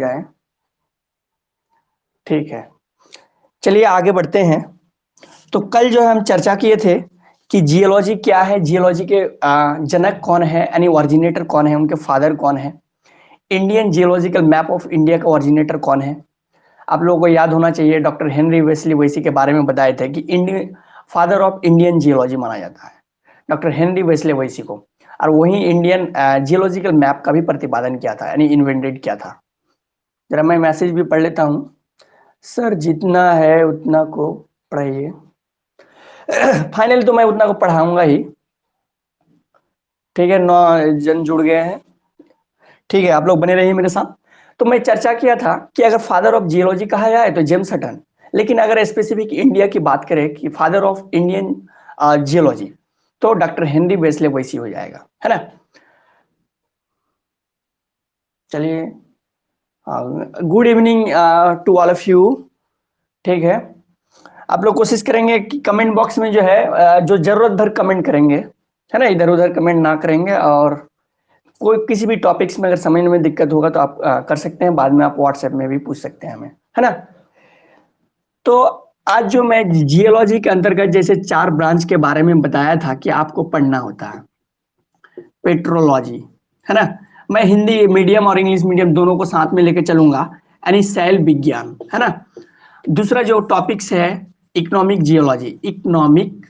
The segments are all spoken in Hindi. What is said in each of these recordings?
जाए। ठीक है, चलिए आगे बढ़ते हैं। तो कल जो है हम चर्चा किए थे कि जियोलॉजी क्या है, जियोलॉजी के जनक कौन है, यानी ऑरिजिनेटर कौन है, उनके फादर कौन है। Indian geological map of India का ऑरिजिनेटर कौन है। आप लोगों को याद होना चाहिए, डॉक्टर हेनरी वेस्ली वेसी के बारे में बताए थे कि Indian father of Indian geology माना जाता है डॉक्टर हेनरी वेस्ले वेसी को। और वही इंडियन जियोलॉजिकल मैप का भी प्रतिपादन किया था, यानी इन्वेंटेड किया था। जरा मैं मैसेज भी पढ़ लेता हूँ। सर जितना है उतना को पढ़ाइए। फाइनल तो मैं उतना को पढ़ाऊंगा ही। ठीक है, 9 जन जुड़ गए हैं। ठीक है, आप लोग बने रहिए मेरे साथ। तो मैं चर्चा किया था कि अगर फादर ऑफ जियोलॉजी कहा जाए तो जेम्स हटन, लेकिन अगर स्पेसिफिक इंडिया की बात करें कि फादर ऑफ इंडियन जियोलॉजी, तो डॉक्टर हेनरी वेस्ले वेसी हो जाएगा, है ना। चलिए, good evening to all of you. ठीक है, आप लोग कोशिश करेंगे कि कमेंट बॉक्स में जो है जो जरूरत भर कमेंट करेंगे, है ना, इधर उधर कमेंट ना करेंगे। और कोई किसी भी टॉपिक्स में अगर समझने में दिक्कत होगा तो आप कर सकते हैं, बाद में आप व्हाट्सएप में भी पूछ सकते हैं हमें, है ना। तो आज जो मैं जियोलॉजी के अंतर्गत जैसे 4 ब्रांच के बारे में बताया था कि आपको पढ़ना होता है। पेट्रोलॉजी, है ना, मैं हिंदी मीडियम और इंग्लिश मीडियम दोनों को साथ में लेकर चलूंगा, यानी शैल विज्ञान, है ना। दूसरा जो टॉपिक्स है इकोनॉमिक जियोलॉजी, इकोनॉमिक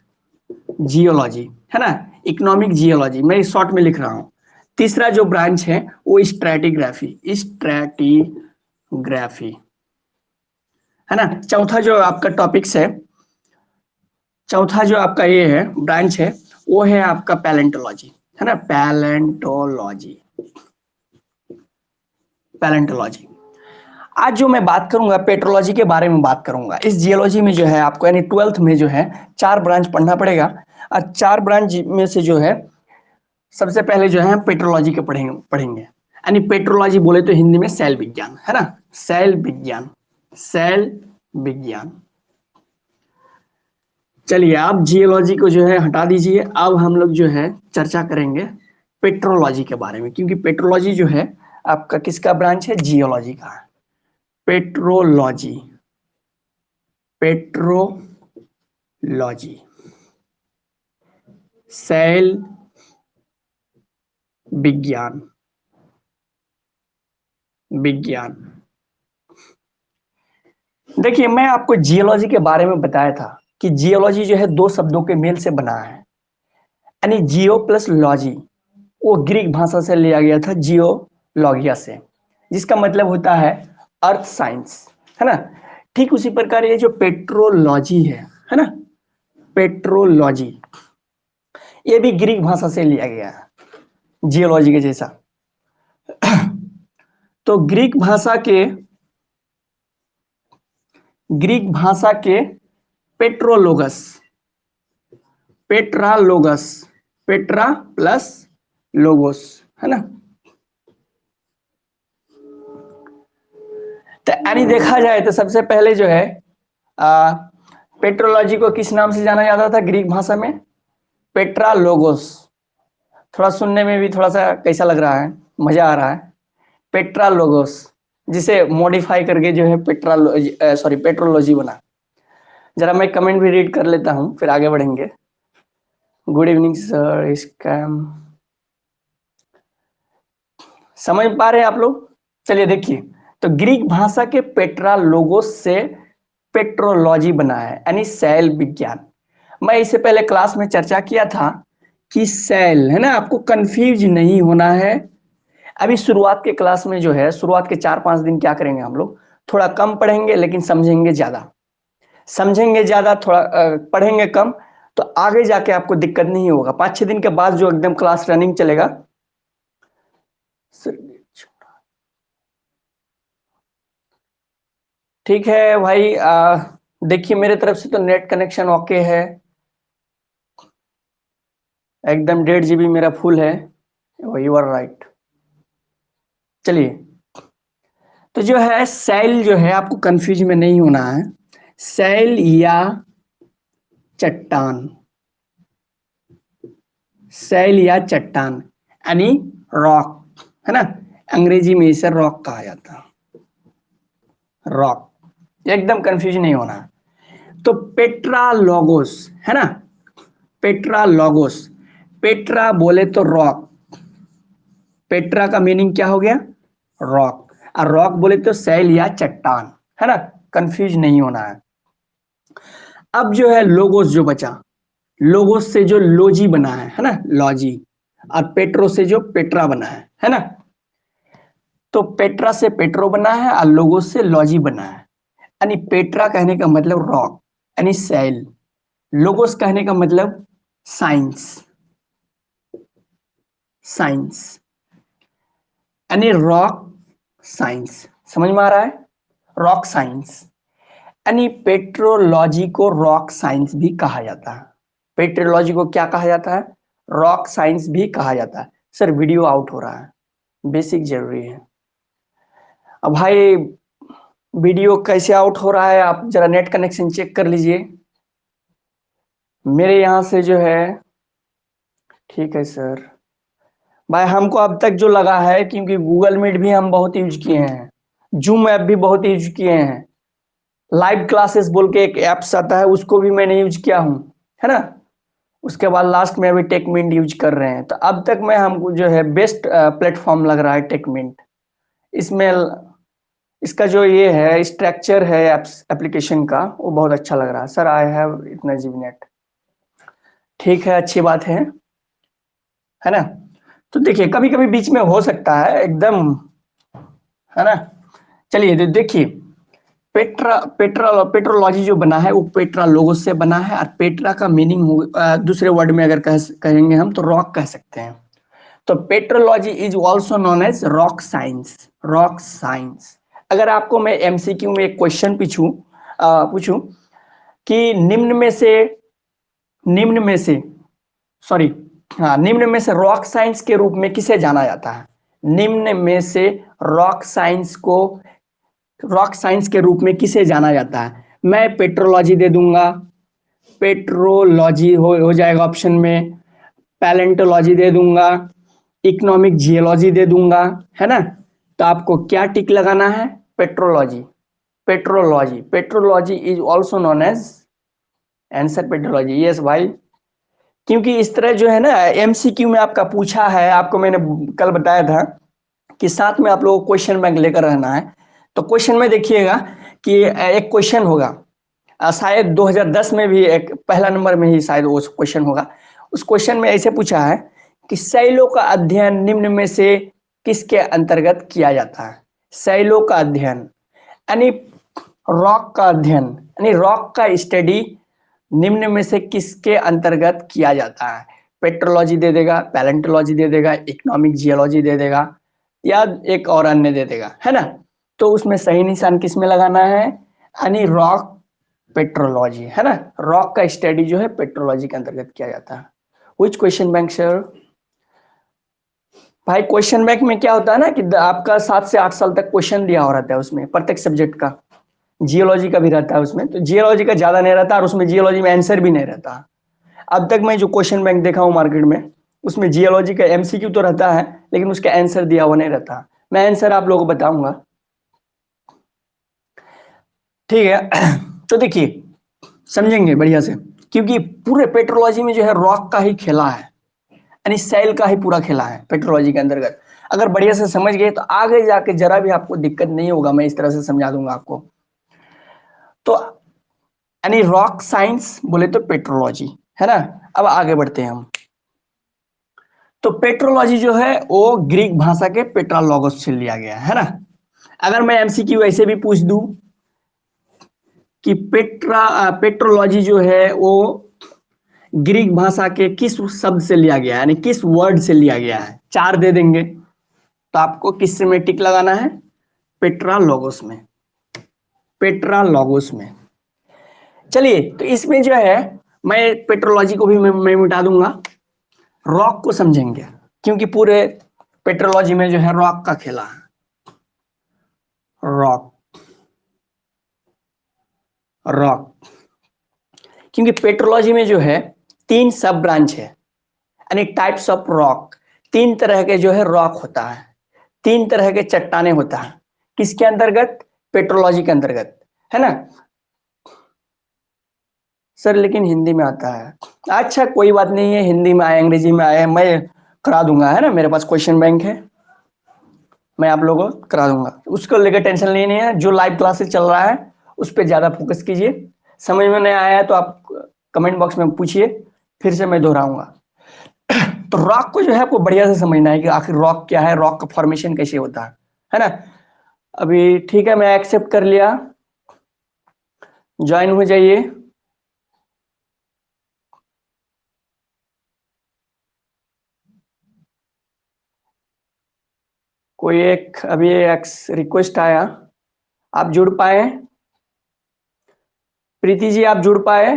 जियोलॉजी, है ना, इकोनॉमिक जियोलॉजी मैं शॉर्ट में लिख रहा हूं। तीसरा जो ब्रांच है वो स्ट्रैटिग्राफी, स्ट्रैटिग्राफी, है ना। चौथा जो आपका टॉपिक्स है, चौथा जो आपका ये है ब्रांच है, वो है आपका पैलेंटोलॉजी, है ना, पैलेंटोलॉजी, पैलेंटोलॉजी। आज जो मैं बात करूंगा पेट्रोलॉजी के बारे में बात करूंगा। इस जियोलॉजी में जो है आपको यानी 12th में जो है 4 ब्रांच पढ़ना पड़ेगा। और 4 ब्रांच में से जो है सबसे पहले जो है पेट्रोलॉजी के पढ़ेंगे यानी पेट्रोलॉजी बोले तो हिंदी में शैल विज्ञान, है ना, शैल विज्ञान, शैल विज्ञान। चलिए आप जियोलॉजी को जो है हटा दीजिए, अब हम लोग जो है चर्चा करेंगे पेट्रोलॉजी के बारे में, क्योंकि पेट्रोलॉजी जो है आपका किसका ब्रांच है, जियोलॉजी का। पेट्रोलॉजी, पेट्रोलॉजी, शैल विज्ञान, विज्ञान। देखिए मैं आपको जियोलॉजी के बारे में बताया था कि जियोलॉजी जो है 2 शब्दों के मेल से बना है, यानी जियो प्लस लॉजी। वो ग्रीक भाषा से लिया गया था, जियोलॉगिया से, जिसका मतलब होता है अर्थ साइंस, है ना। ठीक उसी प्रकार ये जो पेट्रोलॉजी है ना, पेट्रोलॉजी, ये भी ग्रीक भाषा से लिया गया है जियोलॉजी के जैसा। तो ग्रीक भाषा के पेट्रोलोगस, पेट्रालोगस, पेट्रा प्लस लोगोस, है ना। तो यानी देखा जाए तो सबसे पहले जो है पेट्रोलॉजी को किस नाम से जाना जाता था ग्रीक भाषा में, पेट्रालोगोस। थोड़ा सुनने में भी थोड़ा सा कैसा लग रहा है, मजा आ रहा है, पेट्रालोगोस, जिसे मॉडिफाई करके जो है पेट्रोलॉजी बना। जरा मैं कमेंट भी रीड कर लेता हूं फिर आगे बढ़ेंगे। गुड इवनिंग सर, इसका समझ पा रहे हैं आप लोग। चलिए देखिए, तो ग्रीक भाषा के पेट्रालोगोस से पेट्रोलॉजी बना है, यानी शैल विज्ञान। मैं इससे पहले क्लास में चर्चा किया था कि शैल, है ना, आपको कंफ्यूज नहीं होना है। अभी शुरुआत के क्लास में जो है शुरुआत के 4-5 दिन क्या करेंगे हम लोग, थोड़ा कम पढ़ेंगे लेकिन समझेंगे ज्यादा, समझेंगे ज्यादा, थोड़ा पढ़ेंगे कम। तो आगे जाके आपको दिक्कत नहीं होगा। 5-6 दिन के बाद जो एकदम क्लास रनिंग चलेगा। ठीक है भाई, देखिए मेरे तरफ से तो नेट कनेक्शन ओके है, एकदम 1.5 GB मेरा फुल है। You are right. चलिए, तो जो है सेल जो है आपको कंफ्यूज में नहीं होना है। सेल या चट्टान, सेल या चट्टान यानी रॉक, है ना, अंग्रेजी में इसे रॉक कहा जाता है। रॉक, एकदम कंफ्यूज नहीं होना। तो पेट्रा लोगोस है ना, पेट्रा लोगोस, पेट्रा बोले तो रॉक, पेट्रा का मीनिंग क्या हो गया, रॉक, और रॉक बोले तो सैल या चट्टान, है ना, कंफ्यूज नहीं होना है। अब जो है लोगोस जो बचा, लोगोस से जो लोजी बना है ना, लॉजी, और पेट्रो से जो पेट्रा बना है ना, तो पेट्रा से पेट्रो बना है और लोगोस से लॉजी बना है। यानी पेट्रा कहने का मतलब रॉक यानी सैल, लोगोस कहने का मतलब साइंस, साइंस यानी रॉक साइंस, समझ में आ रहा है, रॉक साइंस। यानी पेट्रोलॉजी को रॉक साइंस भी कहा जाता है, पेट्रोलॉजी को क्या कहा जाता है, रॉक साइंस भी कहा जाता है। सर वीडियो आउट हो रहा है, बेसिक जरूरी है। अब भाई वीडियो कैसे आउट हो रहा है, आप जरा नेट कनेक्शन चेक कर लीजिए मेरे यहाँ से जो है। ठीक है सर, भाई हमको अब तक जो लगा है, क्योंकि गूगल मीट भी हम बहुत यूज किए हैं, जूम ऐप भी बहुत यूज किए हैं, लाइव क्लासेस बोल के एक ऐप्स आता है उसको भी मैंने यूज किया हूँ, है ना, उसके बाद लास्ट में अभी टेकमिंट यूज कर रहे हैं। तो अब तक मैं हमको जो है बेस्ट प्लेटफॉर्म लग रहा है टेकमिंट। इसमें इसका जो ये है स्ट्रक्चर है एप्स एप्लीकेशन का, वो बहुत अच्छा लग रहा है। सर आई हैव इतना जीबी नेट, ठीक है, अच्छी बात है ना। तो देखिए कभी कभी बीच में हो सकता है एकदम, है ना। चलिए देखिए, पेट्रोलॉजी जो बना है वो पेट्रा लोगो से बना है, और पेट्रा का मीनिंग हो दूसरे वर्ड में अगर कहेंगे हम तो रॉक कह सकते हैं। तो petrology is also known as rock science, rock science. अगर आपको मैं एमसीक्यू में एक क्वेश्चन पूछूं कि निम्न में से सॉरी हाँ, निम्न में से रॉक साइंस के रूप में किसे जाना जाता है, निम्न में से रॉक साइंस को, रॉक साइंस के रूप में किसे जाना जाता है, मैं पेट्रोलॉजी दे दूंगा, पेट्रोलॉजी हो जाएगा ऑप्शन में, पैलेंटोलॉजी दे दूंगा, इकोनॉमिक जियोलॉजी दे दूंगा, है ना। तो आपको क्या टिक लगाना है, petrology, petrology, petrology is also known as answer petrology, yes भाई। क्योंकि इस तरह जो है ना एमसीक्यू में आपका पूछा है, आपको मैंने कल बताया था कि साथ में आप लोगों को क्वेश्चन बैंक लेकर रहना है। तो क्वेश्चन में देखिएगा कि एक क्वेश्चन होगा, शायद 2010 में भी एक पहला नंबर में ही शायद वो क्वेश्चन होगा। उस क्वेश्चन में ऐसे पूछा है कि शैलों का अध्ययन निम्न में से किसके अंतर्गत किया जाता है, शैलों का अध्ययन यानी रॉक का अध्ययन, यानी रॉक का स्टडी निम्न में से किसके अंतर्गत किया जाता है, पेट्रोलॉजी दे देगा, पैलेंटोलॉजी दे देगा, इकोनॉमिक जियोलॉजी दे देगा, या एक और अन्य दे देगा, है ना। तो उसमें सही निशान किस में लगाना है, यानी रॉक पेट्रोलॉजी, है ना, रॉक का स्टडी जो है पेट्रोलॉजी के अंतर्गत किया जाता है। व्हिच क्वेश्चन बैंक सर, भाई क्वेश्चन बैंक में क्या होता है ना कि आपका 7 से 8 साल तक क्वेश्चन दिया हो रहता है उसमें प्रत्येक सब्जेक्ट का, जियोलॉजी का भी रहता है उसमें, तो जियोलॉजी का ज्यादा नहीं रहता और उसमें जियोलॉजी में आंसर भी नहीं रहता। अब तक मैं जो क्वेश्चन बैंक देखा हूँ मार्केट में, उसमें जियोलॉजी का एमसीक्यू तो रहता है लेकिन उसका आंसर दिया हुआ नहीं रहता। मैं आंसर आप लोगों को बताऊंगा, ठीक है। तो देखिए समझेंगे बढ़िया से, क्योंकि पूरे पेट्रोलॉजी में जो है रॉक का ही खेला है, यानी सेल का ही पूरा खेला है पेट्रोलॉजी के अंतर्गत। अगर बढ़िया से समझ गए तो आगे जाके जरा भी आपको दिक्कत नहीं होगा, मैं इस तरह से समझा दूंगा आपको। तो यानी रॉक साइंस बोले तो पेट्रोलॉजी, है ना। अब आगे बढ़ते हैं हम। तो पेट्रोलॉजी जो है वो ग्रीक भाषा के पेट्रालोगोस से लिया गया है ना। अगर मैं एमसीक्यू ऐसे भी पूछ दूं कि पेट्रोलॉजी जो है वो ग्रीक भाषा के किस शब्द से लिया गया है, यानी किस वर्ड से लिया गया है, 4 दे देंगे तो आपको किस में टिक लगाना है, पेट्रालोगोस में, पेट्रालोगोस में। चलिए तो इसमें जो है मैं पेट्रोलॉजी को भी मैं मिटा दूंगा, रॉक को समझेंगे, क्योंकि पूरे पेट्रोलॉजी में जो है रॉक का खेला है, रॉक, रॉक, क्योंकि पेट्रोलॉजी में जो है 3 सब ब्रांच है, यानी टाइप्स ऑफ रॉक, 3 तरह के जो है रॉक होता है, 3 तरह के चट्टाने होता है, किसके अंतर्गत, पेट्रोलॉजी के अंतर्गत, है ना सर? लेकिन हिंदी में आता है। अच्छा कोई बात नहीं है, हिंदी में आए अंग्रेजी में आए, मैं करा दूंगा, है ना, मेरे पास क्वेश्चन बैंक है, मैं आप लोगों को करा दूंगा, उसको लेकर टेंशन नहीं है। जो लाइव क्लासेस चल रहा है उस पर ज्यादा फोकस कीजिए। समझ में नहीं आया है तो आप कमेंट बॉक्स में पूछिए, फिर से मैं दोहराऊंगा। तो रॉक को जो है आपको बढ़िया से समझना है कि आखिर रॉक क्या है, रॉक का फॉर्मेशन कैसे होता है ना। अभी ठीक है, मैं एक्सेप्ट कर लिया, ज्वाइन हो जाइए। कोई एक अभी एक्स रिक्वेस्ट आया, आप जुड़ पाए? प्रीति जी आप जुड़ पाए?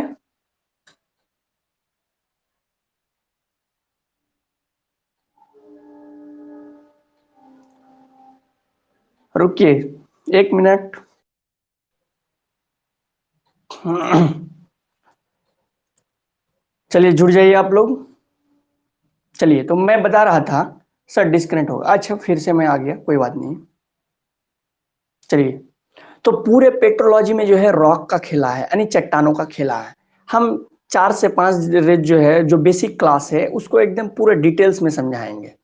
रुकिए 1 मिनट। चलिए जुड़ जाइए आप लोग। चलिए तो मैं बता रहा था, सर डिस्कनेक्ट होगा, अच्छा फिर से मैं आ गया, कोई बात नहीं। चलिए, तो पूरे पेट्रोलॉजी में जो है रॉक का खेला है, यानी चट्टानों का खेला है। हम 4 से 5 जो है, जो बेसिक क्लास है उसको एकदम पूरे डिटेल्स में समझाएंगे,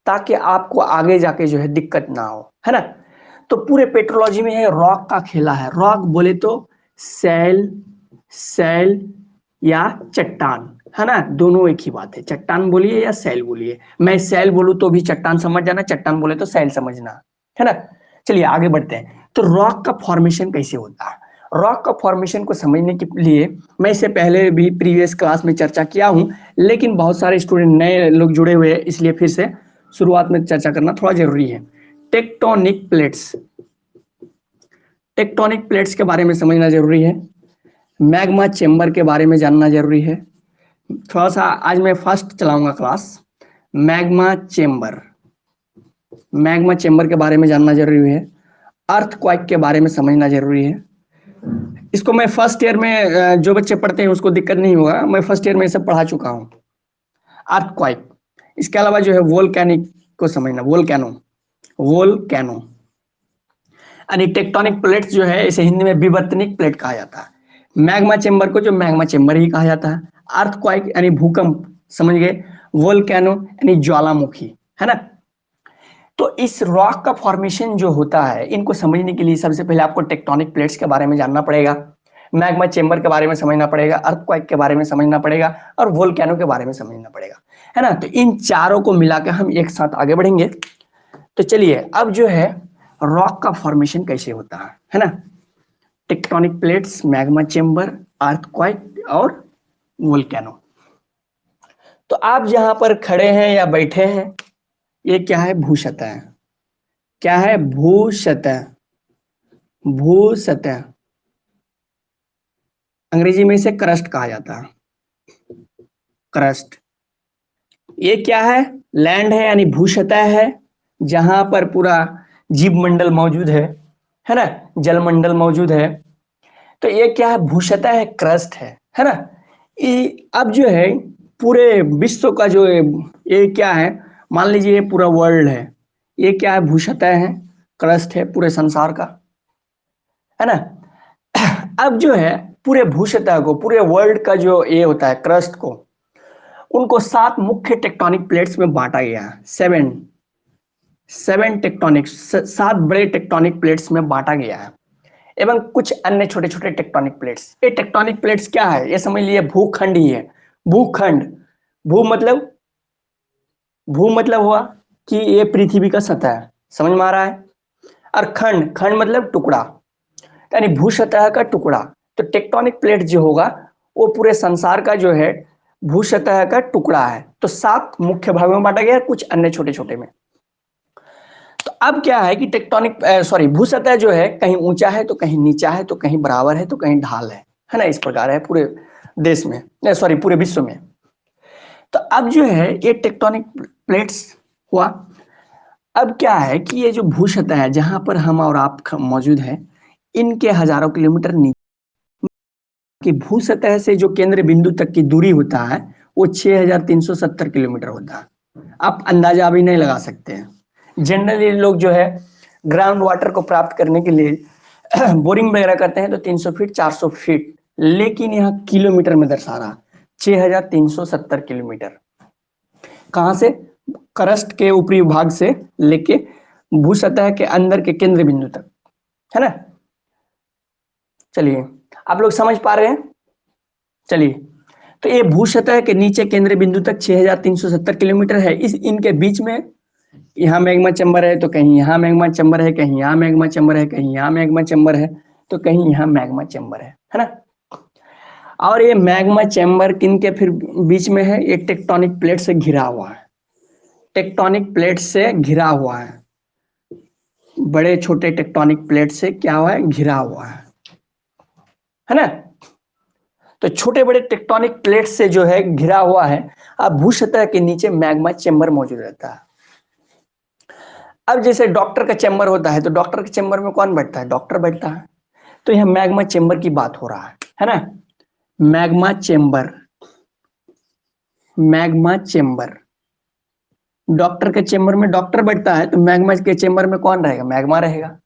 ताकि आपको आगे जाके जो है दिक्कत ना हो, है ना। तो पूरे पेट्रोलॉजी में है रॉक का खेला है। रॉक बोले तो सेल, सेल या चट्टान, है ना, दोनों एक ही बात है। चट्टान बोलिए या सेल बोलिए, मैं सेल बोलूं तो भी चट्टान समझ जाना, चट्टान बोले तो सेल समझना, है ना। चलिए आगे बढ़ते हैं। तो रॉक का फॉर्मेशन कैसे होता है? रॉक का फॉर्मेशन को समझने के लिए मैं इससे पहले भी प्रीवियस क्लास में चर्चा किया हूं, लेकिन बहुत सारे स्टूडेंट नए लोग जुड़े हुए हैं, इसलिए फिर से शुरुआत में चर्चा करना थोड़ा जरूरी है। टेक्टोनिक प्लेट्स, टेक्टोनिक प्लेट्स के बारे में समझना जरूरी है। मैग्मा चेंबर के बारे में जानना जरूरी है। थोड़ा सा आज मैं फर्स्ट चलाऊंगा class, magma chamber, magma chamber के बारे में जानना जरूरी है। अर्थक्वेक के बारे में समझना जरूरी है। इसको मैं फर्स्ट ईयर में, जो बच्चे पढ़ते हैं उसको दिक्कत नहीं होगा, मैं फर्स्ट ईयर में सब पढ़ा चुका हूँ। अर्थक्वेक, इसके अलावा जो है वोल्केनिक को समझना, वोल्केनो, वोल्केनो यानी टेक्टोनिक प्लेट्स जो है इसे हिंदी में विवर्तनिक प्लेट कहा जाता है। मैग्मा चेंबर को जो मैग्मा चेंबर ही कहा जाता है। अर्थक्वेक यानी भूकंप, समझ गए। वोल्केनो यानी ज्वालामुखी, है ना। तो इस रॉक का फॉर्मेशन जो होता है, इनको समझने के लिए सबसे पहले आपको टेक्टोनिक प्लेट्स के बारे में जानना पड़ेगा, मैग्मा चेंबर के बारे में समझना पड़ेगा, अर्थक्वेक के बारे में समझना पड़ेगा, और वोल्केनो के बारे में समझना पड़ेगा, है ना। तो इन चारों को मिलाकर हम एक साथ आगे बढ़ेंगे। तो चलिए अब जो है रॉक का फॉर्मेशन कैसे होता है ना। Tectonic plates, magma chamber, earthquake और वोल्केनो। तो आप जहां पर खड़े हैं या बैठे हैं, ये क्या है? भू सतह। क्या है? भू सतह, भू सतह, अंग्रेजी में इसे क्रस्ट कहा जाता है, क्रस्ट। ये क्या है? लैंड है, यानी भू सतह है, जहां पर पूरा जीव मंडल मौजूद है ना, जल मंडल मौजूद है। तो ये क्या है? भू सतह है, क्रस्ट है ना। अब जो है पूरे विश्व का जो ये क्या है, मान लीजिए ये पूरा वर्ल्ड है, ये क्या है? भू सतह है, क्रस्ट है पूरे संसार का, है ना। अब जो है पूरे भू सतह को, पूरे वर्ल्ड का जो ये होता है क्रस्ट को, उनको 7 मुख्य टेक्टोनिक प्लेट्स में बांटा गया है। सेवन, सेवन टेक्टोनिक, 7 बड़े टेक्टोनिक प्लेट्स में बांटा गया है, एवं कुछ अन्य छोटे छोटे टेक्टोनिक प्लेट्स। ये टेक्टोनिक प्लेट्स क्या है? ये समझ लिए भूखंड ही है। भूखंड, भू मतलब, भू मतलब हुआ कि ये पृथ्वी का सतह है, समझ में आ रहा है। और खंड, खंड मतलब टुकड़ा, यानी भू सतह का टुकड़ा। तो टेक्टोनिक प्लेट जो होगा वो पूरे संसार का जो है भू सतह का टुकड़ा है। तो 7 मुख्य भागों में बांटा गया है, कुछ अन्य छोटे छोटे में। तो अब क्या है कि टेक्टोनिक सॉरी भू सतह जो है कहीं ऊंचा है तो कहीं नीचा है, तो कहीं बराबर है तो कहीं ढाल है ना, इस प्रकार है पूरे देश में, सॉरी पूरे विश्व में। तो अब जो है ये टेक्टोनिक प्लेट्स हुआ। अब क्या है कि ये जो भू सतह है जहां पर हम और आप मौजूद है, इनके हजारों किलोमीटर नीचे की भू सतह से जो केंद्र बिंदु तक की दूरी होता है वो 6370 किलोमीटर होता है। आप अंदाजा भी नहीं लगा सकते हैं। जनरली लोग जो है ग्राउंड वाटर को प्राप्त करने के लिए बोरिंग वगैरह करते हैं तो 300 फीट 400 फीट, लेकिन यहाँ किलोमीटर में दर्शा रहा 6370 किलोमीटर। कहां से? क्रस्ट के ऊपरी भाग से लेके भू सतह के अंदर के केंद्र बिंदु तक, है ना। चलिए, आप लोग समझ पा रहे हैं? चलिए, तो ये भू सतह के नीचे केंद्र बिंदु तक 6370 किलोमीटर है। इस इनके बीच में यहाँ मैग्मा चैम्बर है, तो कहीं यहाँ मैग्मा चैम्बर है, कहीं यहाँ मैग्मा चैम्बर है, कहीं यहाँ मैग्मा चैम्बर है, तो कहीं यहाँ मैग्मा चैम्बर है ना। और ये मैग्मा चैम्बर किन के फिर बीच में है? ये टेक्टोनिक प्लेट से घिरा हुआ है, टेक्टोनिक प्लेट से घिरा हुआ है, बड़े छोटे टेक्टोनिक प्लेट से क्या हुआ है? घिरा हुआ है ना। तो छोटे बड़े टेक्टोनिक प्लेट से जो है घिरा हुआ है, अब भू सतह के नीचे मैग्मा चैम्बर मौजूद रहता है। अब जैसे डॉक्टर का चैम्बर होता है, तो डॉक्टर के चैम्बर में कौन बैठता है? डॉक्टर बैठता है। तो यह मैग्मा चैम्बर की बात हो रहा है ना। Magma chamber, magma chamber, doctor के चैम्बर में डॉक्टर बैठता है, तो मैग्मा के चैम्बर में कौन रहेगा? मैग्मा रहेगा,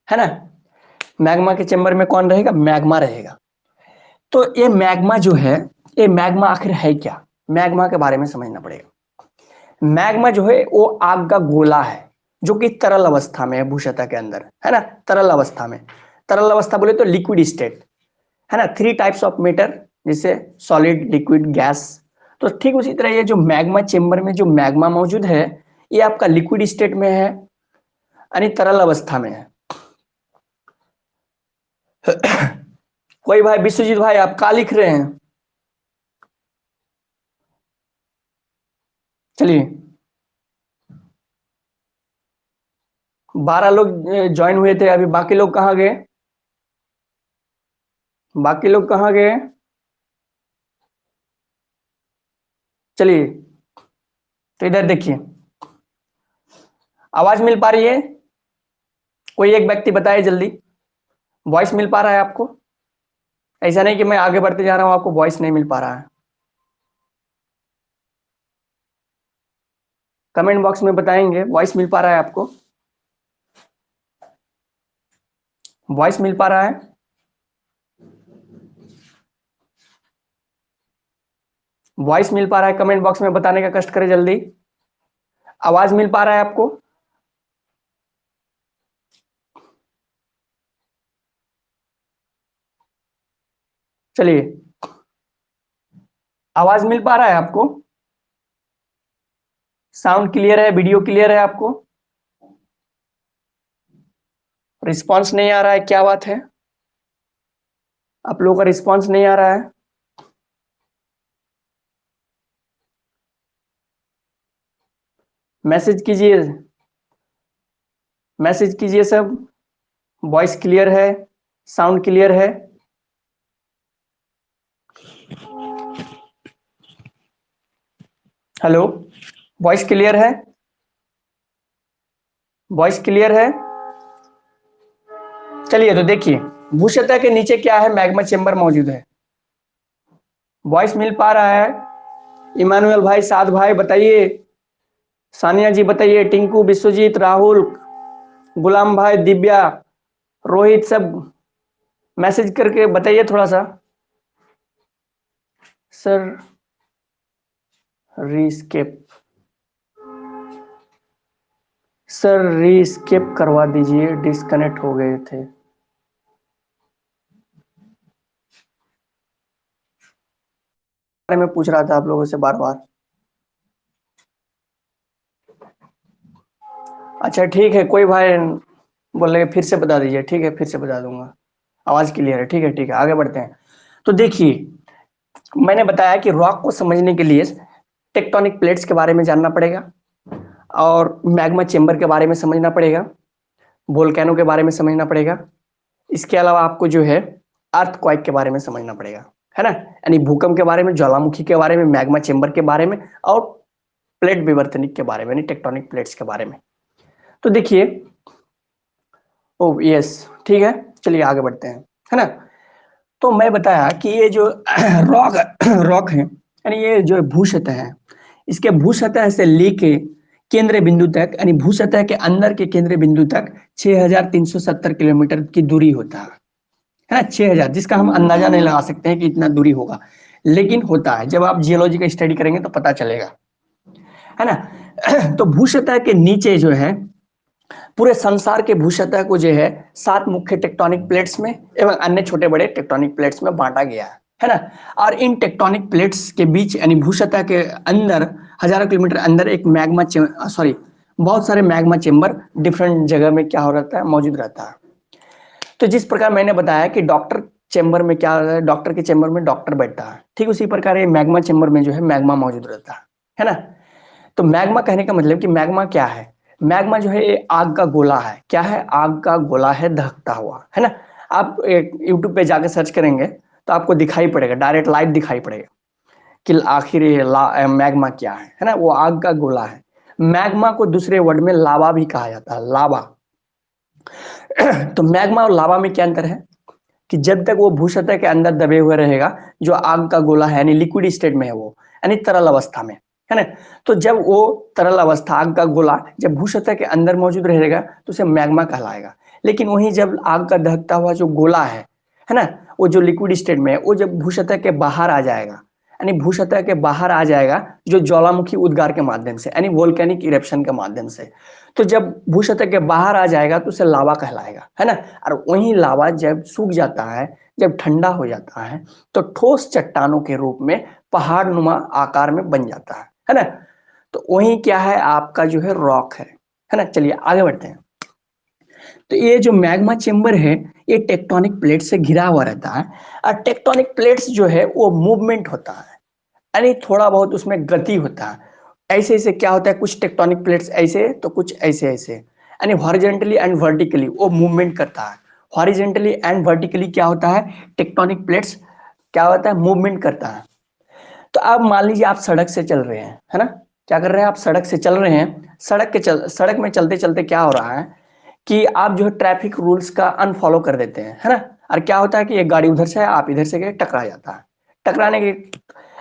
है ना। मैग्मा के चैम्बर में कौन रहेगा? मैग्मा रहेगा। तो ये मैग्मा जो है, ये मैग्मा आखिर है क्या? मैग्मा के बारे में समझना पड़ेगा। मैग्मा जो है वो आग का गोला है, जो कि तरल अवस्था में है भू सतह के अंदर, है ना। तरल अवस्था में, तरल अवस्था बोले तो लिक्विड स्टेट, है ना। 3 टाइप्स ऑफ मैटर, जैसे सॉलिड, लिक्विड, गैस। तो ठीक उसी तरह ये जो मैग्मा चेम्बर में जो मैग्मा मौजूद है, ये आपका लिक्विड स्टेट में है, यानी तरल अवस्था में है। कोई भाई, विश्वजीत भाई, आप क्या लिख रहे हैं? चलिए, 12 लोग ज्वाइन हुए थे अभी, बाकी लोग कहाँ गए? बाकी लोग कहाँ गए? चलिए, तो इधर देखिए, आवाज मिल पा रही है? कोई एक व्यक्ति बताए जल्दी, वॉइस मिल पा रहा है आपको? ऐसा नहीं कि मैं आगे बढ़ते जा रहा हूं, आपको वॉइस नहीं मिल पा रहा है। कमेंट बॉक्स में बताएंगे वॉइस मिल पा रहा है आपको? वॉइस मिल पा रहा है? वॉइस मिल पा रहा है? कमेंट बॉक्स में बताने का कष्ट करें जल्दी। आवाज मिल पा रहा है आपको? चलिए, आवाज मिल पा रहा है आपको? साउंड क्लियर है? वीडियो क्लियर है आपको? रिस्पांस नहीं आ रहा है, क्या बात है? आप लोगों का रिस्पांस नहीं आ रहा है। मैसेज कीजिए, मैसेज कीजिए सब। वॉइस क्लियर है? साउंड क्लियर है? हेलो, वॉइस क्लियर है? वॉइस क्लियर है? चलिए, तो देखिए, भू सतह के नीचे क्या है? मैग्मा चेम्बर मौजूद है। वॉइस मिल पा रहा है? इमानुएल भाई, साध भाई बताइए, सानिया जी बताइए, टिंकू, विश्वजीत, राहुल, गुलाम भाई, दिव्या, रोहित, सब मैसेज करके बताइए थोड़ा सा। सर रीस्केप, सर रीस्केप करवा दीजिए, डिस्कनेक्ट हो गए थे। बारे में पूछ रहा था आप लोगों से बार बार। अच्छा ठीक है, कोई भाई बोल रहे फिर से बता दीजिए, ठीक है फिर से बता दूंगा। आवाज क्लियर है? ठीक है ठीक है, आगे बढ़ते हैं। तो देखिए, मैंने बताया कि रॉक को समझने के लिए टेक्टोनिक प्लेट्स के बारे में जानना पड़ेगा, और मैग्मा चेम्बर के बारे में समझना पड़ेगा, वोल्केनो के बारे में समझना पड़ेगा। इसके अलावा आपको जो है अर्थक्वेक के बारे में समझना पड़ेगा, है ना। यानी भूकंप के बारे में, ज्वालामुखी के बारे में, मैग्मा चेम्बर के बारे में, और प्लेट विवर्तनिक के बारे में, यानी टेक्टोनिक प्लेट्स के बारे में। तो देखिए, ओ यस, ठीक है, चलिए आगे बढ़ते हैं, है ना। तो मैं बताया कि ये जो रॉक रॉक है, यानी ये जो भू सतह है, इसके भू सतह से लेके केंद्र बिंदु तक यानी भूसतह के अंदर के केंद्र बिंदु तक 6370 किलोमीटर की दूरी होता है ना, 6000, जिसका हम अंदाजा नहीं लगा सकते हैं कि इतना दूरी होगा, लेकिन होता है। जब आप जियोलॉजी का स्टडी करेंगे तो पता चलेगा, है ना। तो भूसतह के नीचे जो है, पूरे संसार के भूसतह को जो है 7 मुख्य टेक्टोनिक प्लेट्स में एवं अन्य छोटे बड़े टेक्टोनिक प्लेट्स में बांटा गया है ना। और इन टेक्टोनिक प्लेट्स के बीच यानी भूसतह के अंदर हजारों किलोमीटर अंदर एक मैग्मा सॉरी बहुत सारे मैग्मा चेंबर डिफरेंट जगह में क्या हो रहता है, मौजूद रहता है। तो जिस प्रकार मैंने बताया कि डॉक्टर चेंबर में क्या होता है, डॉक्टर के चेंबर में डॉक्टर बैठता है, ठीक उसी प्रकार ये मैग्मा चेंबर में जो है मैग्मा मौजूद रहता है ना। तो मैग्मा कहने का मतलब कि मैग्मा क्या है, मैग्मा जो है ये आग का गोला है। क्या है, आग का गोला है, दहकता हुआ, है ना। आप यूट्यूब पे जाके सर्च करेंगे तो आपको दिखाई पड़ेगा, डायरेक्ट लाइव दिखाई पड़ेगा कि आखिर ये मैग्मा क्या है ना। वो आग का गोला है। मैग्मा को दूसरे वर्ड में लावा भी कहा जाता है, लावा। तो मैग्मा और लावा में क्या अंतर है कि जब तक वो भूसतह के अंदर दबे हुए रहेगा, जो आग का गोला है यानी लिक्विड स्टेट में है वो, यानी तरल अवस्था में, है ना। तो जब वो तरल अवस्था आग का गोला जब भूसतह के अंदर मौजूद रहेगा तो उसे मैग्मा कहलाएगा। लेकिन वहीं जब आग का दहकता हुआ जो गोला है ना, वो जो लिक्विड स्टेट में है, वो जब भूसतह के बाहर आ जाएगा, यानी भूसतह के बाहर आ जाएगा जो ज्वालामुखी उद्गार के माध्यम से यानी वोल्केनिक इरेप्शन के माध्यम से, तो जब भूसतह के बाहर आ जाएगा तो उसे लावा कहलाएगा, है ना। और वही लावा जब सूख जाता है, जब ठंडा हो जाता है, तो ठोस चट्टानों के रूप में पहाड़ नुमा आकार में बन जाता है ना। तो वही क्या है, आपका जो है रॉक है ना। चलिए आगे बढ़ते हैं। तो ये जो मैग्मा चेंबर है ये टेक्टोनिक प्लेट से घिरा हुआ रहता है। और टेक्टोनिक प्लेट्स जो है वो मूवमेंट होता है, यानी थोड़ा बहुत उसमें गति होता है। ऐसे ऐसे क्या होता है, कुछ टेक्टोनिक प्लेट्स ऐसे तो कुछ ऐसे ऐसे, यानी हॉरिजेंटली एंड वर्टिकली वो मूवमेंट करता है। हॉरिजेंटली एंड वर्टिकली क्या होता है, टेक्टोनिक प्लेट्स क्या होता है, मूवमेंट करता है। तो अब मान लीजिए आप सड़क से चल रहे हैं, है ना। क्या कर रहे हैं, आप सड़क से चल रहे हैं, सड़क में चलते चलते क्या हो रहा है कि आप जो है ट्रैफिक रूल्स का अनफॉलो कर देते हैं, है ना। और क्या होता है कि एक गाड़ी उधर से है, आप इधर से गए, टकरा जाता है। टकराने के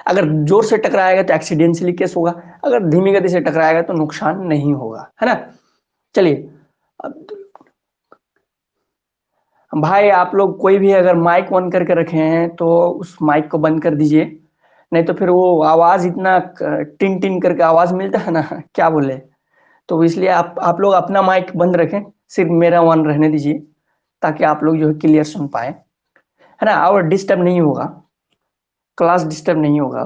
अगर जोर से टकराएगा तो एक्सीडेंशियली केस होगा, अगर धीमी गति से टकराएगा तो नुकसान नहीं होगा, है ना। चलिए अब भाई आप लोग कोई भी अगर माइक ऑन करके रखे हैं तो उस माइक को बंद कर दीजिए, नहीं तो फिर वो आवाज इतना टिन टिन करके आवाज मिलता है ना, क्या बोले। तो इसलिए आप लोग अपना माइक बंद रखें, सिर्फ मेरा ऑन रहने दीजिए, ताकि आप लोग जो है क्लियर सुन पाए, है ना, और डिस्टर्ब नहीं होगा, क्लास डिस्टर्ब नहीं होगा।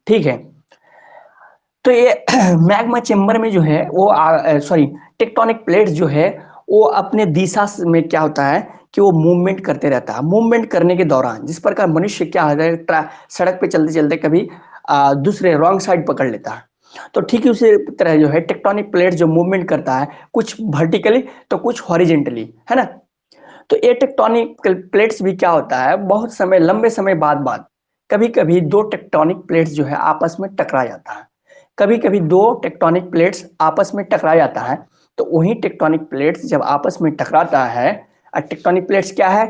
ठीक है। तो ये मैग्मा चेंबर में जो है वो सॉरी टेक्टोनिक प्लेट्स जो है वो अपने दिशा में क्या होता है कि वो मूवमेंट करते रहता है। मूवमेंट करने के दौरान जिस प्रकार मनुष्य क्या होता है, सड़क पे चलते चलते कभी दूसरे रॉन्ग साइड पकड़ लेता है, तो ठीक उसी तरह जो है टेक्टोनिक प्लेट जो मूवमेंट करता है, कुछ वर्टिकली तो कुछ हॉरिजेंटली, है ना। तो ये टेक्टोनिक प्लेट्स भी क्या होता है, बहुत समय लंबे समय बाद कभी कभी दो टेक्टोनिक प्लेट्स जो है आपस में टकरा जाता है। कभी कभी दो टेक्टोनिक प्लेट्स आपस में टकरा जाता है। तो वही टेक्टोनिक प्लेट्स जब आपस में टकराता है, और टेक्टोनिक प्लेट्स क्या है,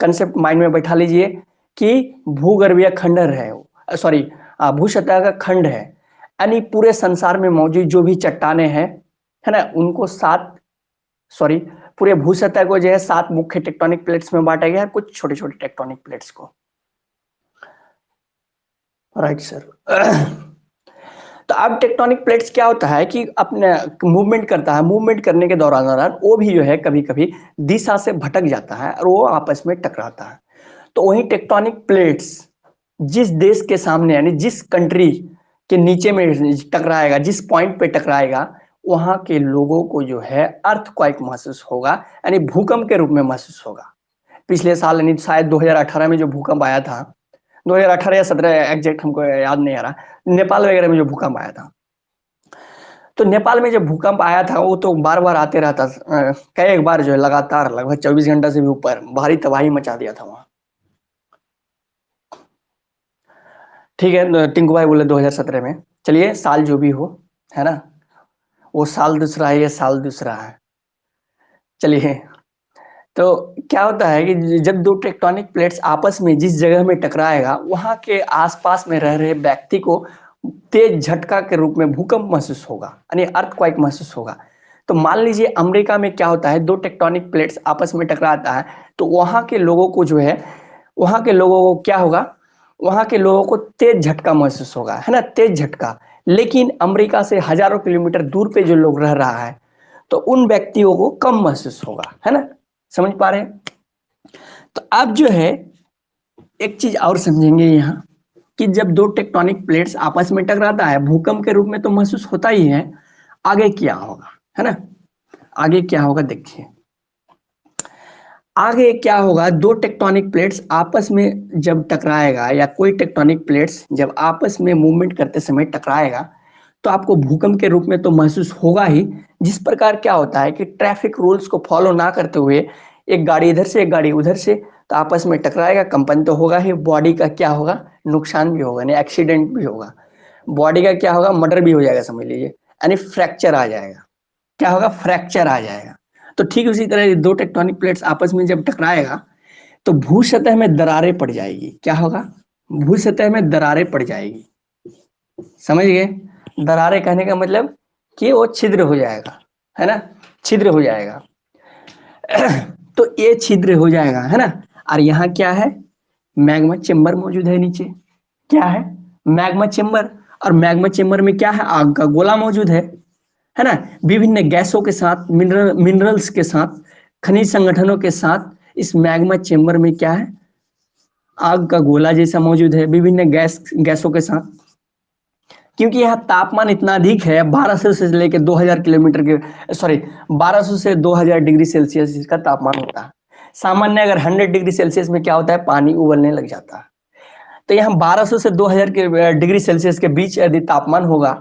कंसेप्ट माइंड में बैठा लीजिए कि भूगर्भीय खंडर है, सॉरी भूसतह का खंड है, यानी पूरे संसार में मौजूद जो भी चट्टाने हैं, है ना, उनको सात सॉरी पूरे भूसतह को जो है 7 मुख्य टेक्टोनिक प्लेट्स में बांटा गया है, कुछ छोटे छोटे टेक्टोनिक प्लेट्स को। Right sir. तो अब टेक्टोनिक प्लेट्स क्या होता है कि अपने मूवमेंट करता है, मूवमेंट करने के दौरान दौरान वो भी जो है कभी कभी दिशा से भटक जाता है और वो आपस में टकराता है। तो वही टेक्टोनिक प्लेट्स जिस देश के सामने यानी जिस कंट्री के नीचे में टकराएगा, जिस पॉइंट पे टकराएगा, वहां के लोगों को जो है अर्थक्वेक महसूस होगा, यानी भूकंप के रूप में महसूस होगा। पिछले साल यानी शायद 2018 में जो भूकंप आया था, 2018 या 17 एग्जैक्ट हमको याद नहीं आ रहा, नेपाल वगैरह में जो भूकंप आया था, तो नेपाल में जब भूकंप आया था वो तो बार बार आते रहता, कई एक बार जो है लगातार लगभग 24 घंटा से भी ऊपर भारी तबाही मचा दिया था वहां। ठीक है, टिंकू भाई बोले 2017 में, चलिए साल जो भी हो, है ना, वो साल दूसरा है, ये साल दूसरा है। चलिए, तो क्या होता है कि जब दो टेक्टोनिक प्लेट्स आपस में जिस जगह में टकराएगा, वहां के आसपास में रह रहे व्यक्ति को तेज झटका के रूप में भूकंप महसूस होगा, यानी अर्थक्वेक महसूस होगा। तो मान लीजिए अमेरिका में क्या होता है, दो टेक्टोनिक प्लेट्स आपस में टकराता है, तो वहां के लोगों को जो है, वहां के लोगों को क्या होगा, वहां के लोगों को तेज झटका महसूस होगा, है ना, तेज झटका। लेकिन अमेरिका से हजारों किलोमीटर दूर पे जो लोग रह रहा है, तो उन व्यक्तियों को कम महसूस होगा, है ना, समझ पा रहे हैं। तो अब जो है एक चीज और समझेंगे यहाँ, कि जब दो टेक्टोनिक प्लेट्स आपस में टकराता है, भूकंप के रूप में तो महसूस होता ही है, आगे क्या होगा, है ना, आगे क्या होगा देखिए। आगे क्या होगा, दो टेक्टोनिक प्लेट्स आपस में जब टकराएगा, या कोई टेक्टोनिक प्लेट्स जब आपस में मूवमेंट करते समय टकराएगा, तो आपको भूकंप के रूप में तो महसूस होगा ही। जिस प्रकार क्या होता है कि ट्रैफिक रूल्स को फॉलो ना करते हुए एक गाड़ी इधर से एक गाड़ी उधर से, तो आपस में टकराएगा, कंपन तो होगा ही, बॉडी का क्या होगा, नुकसान भी होगा, यानी एक्सीडेंट भी होगा, बॉडी का क्या होगा, मर्डर भी हो जाएगा, समझ लीजिए, यानी फ्रैक्चर आ जाएगा। क्या होगा, फ्रैक्चर आ जाएगा। तो ठीक उसी तरह ये दो टेक्टोनिक प्लेट्स आपस में जब टकराएगा, तो भू सतह में दरारें पड़ जाएगी। क्या होगा, भू सतह में दरारें पड़ जाएगी, समझ गए। दरारें कहने का मतलब कि वो छिद्र हो जाएगा, है ना, छिद्र हो जाएगा। तो ये छिद्र हो जाएगा, है ना। और यहाँ क्या है, मैग्मा चेम्बर मौजूद है नीचे। क्या है, मैग्मा चेम्बर। और मैग्मा चेम्बर में क्या है, आग का गोला मौजूद है ना। विभिन्न गैसों के साथ, मिनरल्स के साथ, खनिज संगठनों के साथ इस मैग्मा चेम्बर में क्या है, आग का गोला जैसा मौजूद है, विभिन्न गैसों के साथ। क्योंकि यहाँ तापमान इतना अधिक है, 1200 से लेकर 2000 किलोमीटर के, सॉरी, 1200 से 2000 डिग्री सेल्सियस इसका तापमान होता है। सामान्य अगर 100 डिग्री सेल्सियस में क्या होता है, पानी उबलने लग जाता है। तो यहाँ 1200 से 2000 के डिग्री सेल्सियस के बीच यदि तापमान होगा,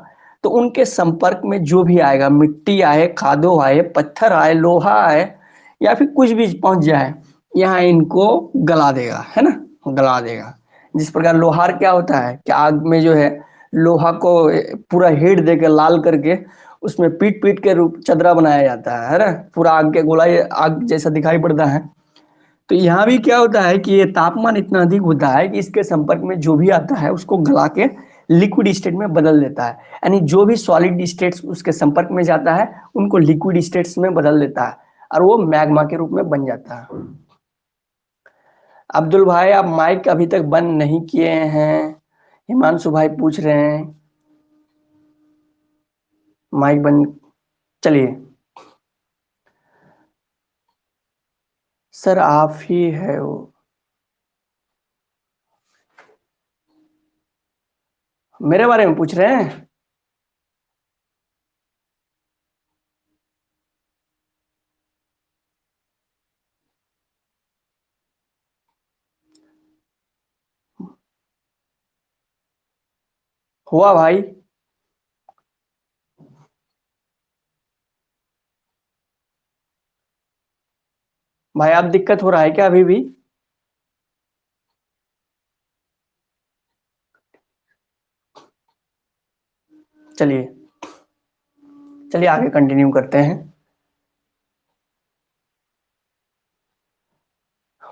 तो उनके संपर्क में जो भी आएगा, मिट्टी आए, खादो आए, पत्थर आए, लोहा आए, या फिर कुछ भी पहुंच जाए, यहाँ इनको गला देगा, है ना, गला देगा। जिस प्रकार लोहार क्या होता है कि आग में जो है लोहा को पूरा हीट देकर लाल करके उसमें पीट पीट के रूप चदरा बनाया जाता है ना, पूरा आग के गोला आग जैसा दिखाई पड़ता है। तो यहाँ भी क्या होता है कि ये तापमान इतना अधिक होता है कि इसके संपर्क में जो भी आता है उसको गला के लिक्विड स्टेट में बदल देता है, यानी जो भी सॉलिड स्टेट्स उसके संपर्क में जाता है उनको लिक्विड स्टेट्स में बदल देता है, और वो मैग्मा के रूप में बन जाता है। अब्दुल भाई आप माइक अभी तक बंद नहीं किए हैं, हिमांशु भाई पूछ रहे हैं माइक बंद। चलिए सर, आप ही है वो, मेरे बारे में पूछ रहे हैं। हुआ भाई, भाई आप दिक्कत हो रहा है क्या अभी भी। चलिए चलिए आगे कंटिन्यू करते हैं।